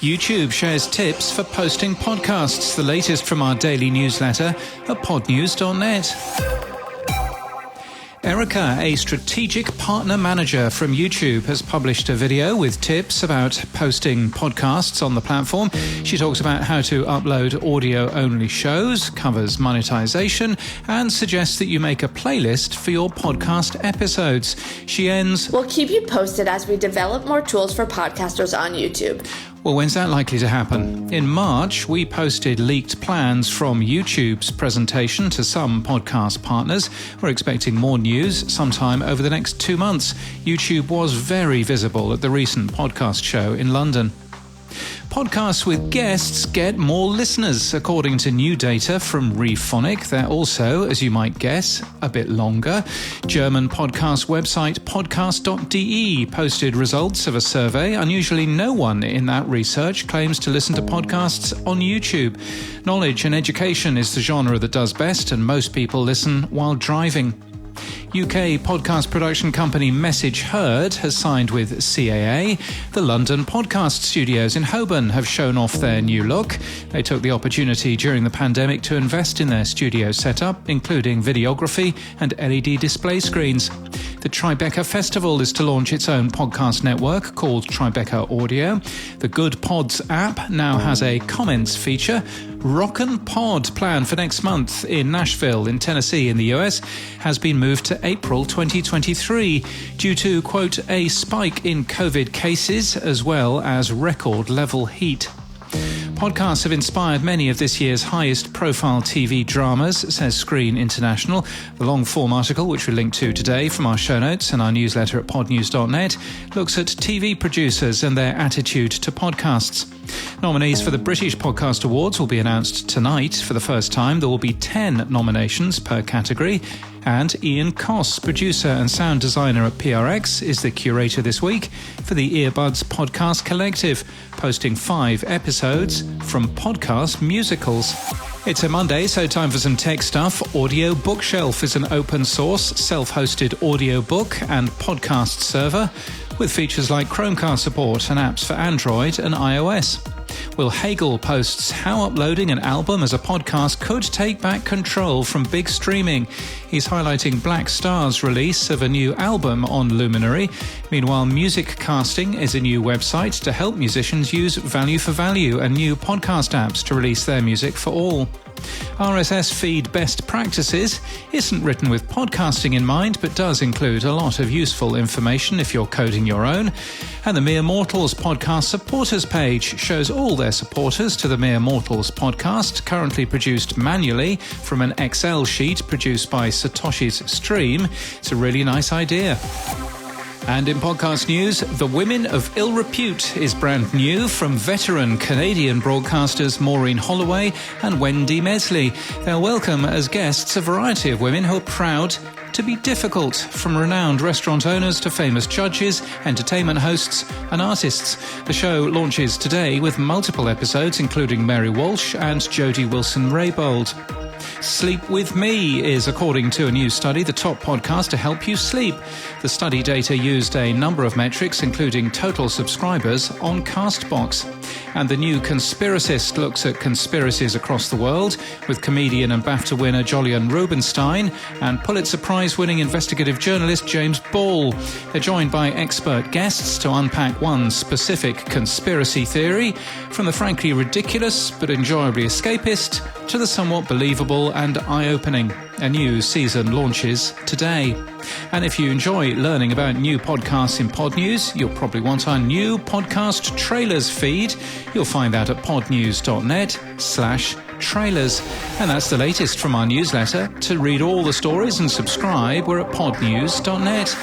YouTube shares tips for posting podcasts. The latest from our daily newsletter at podnews.net. Erica, a strategic partner manager from YouTube, has published a video with tips about posting podcasts on the platform. She talks about how to upload audio-only shows, covers monetization, and suggests that you make a playlist for your podcast episodes. She ends, "We'll keep you posted as we develop more tools for podcasters on YouTube." Well, when's that likely to happen? In March, we posted leaked plans from YouTube's presentation to some podcast partners. We're expecting more news sometime over the next 2 months. YouTube was very visible at the recent podcast show in London. Podcasts with guests get more listeners, according to new data from Rephonic. They're also, as you might guess, a bit longer. German podcast website podcast.de posted results of a survey. Unusually, no one in that research claims to listen to podcasts on YouTube. Knowledge and education is the genre that does best, and most people listen while driving. UK podcast production company Message Heard has signed with CAA. The London podcast studios in Holborn have shown off their new look. They took the opportunity during the pandemic to invest in their studio setup, including videography and LED display screens. The Tribeca Festival is to launch its own podcast network called Tribeca Audio. The Good Pods app now has a comments feature. Rockin' Pod, planned for next month in Nashville, in Tennessee, in the US, has been moved to April 2023 due to, quote, a spike in COVID cases as well as record-level heat. Podcasts have inspired many of this year's highest-profile TV dramas, says Screen International. The long-form article, which we link to today from our show notes and our newsletter at podnews.net, looks at TV producers and their attitude to podcasts. Nominees for the British Podcast Awards will be announced tonight. For the first time, there will be 10 nominations per category. And Ian Koss, producer and sound designer at PRX, is the curator this week for the Earbuds Podcast Collective, posting 5 episodes from podcast musicals. It's a Monday, so time for some tech stuff. Audio Bookshelf is an open-source, self-hosted audiobook and podcast server with features like Chromecast support and apps for Android and iOS. Will Hagel posts how uploading an album as a podcast could take back control from big streaming. He's highlighting Black Star's release of a new album on Luminary. Meanwhile, Music Casting is a new website to help musicians use value for value and new podcast apps to release their music for all. RSS feed best practices isn't written with podcasting in mind, but does include a lot of useful information if you're coding your own. And the Mere Mortals podcast supporters page shows all their supporters to the Mere Mortals podcast, currently produced manually from an Excel sheet produced by Satoshi's Stream. It's a really nice idea. And in podcast news, The Women of Ill Repute is brand new from veteran Canadian broadcasters Maureen Holloway and Wendy Mesley. They'll welcome as guests a variety of women who are proud to be difficult, from renowned restaurant owners to famous judges, entertainment hosts and artists. The show launches today with multiple episodes including Mary Walsh and Jodie Wilson-Raybould. Sleep With Me is, according to a new study, the top podcast to help you sleep. The study data used a number of metrics, including total subscribers on Castbox. And The New Conspiracist looks at conspiracies across the world with comedian and BAFTA winner Jolyon Rubinstein and Pulitzer Prize-winning investigative journalist James Ball. They're joined by expert guests to unpack one specific conspiracy theory, from the frankly ridiculous but enjoyably escapist to the somewhat believable and eye-opening. A new season launches today. And if you enjoy learning about new podcasts in Pod News, you'll probably want our new podcast trailers feed. You'll find that at podnews.net/trailers. And that's the latest from our newsletter. To read all the stories and subscribe, we're at podnews.net.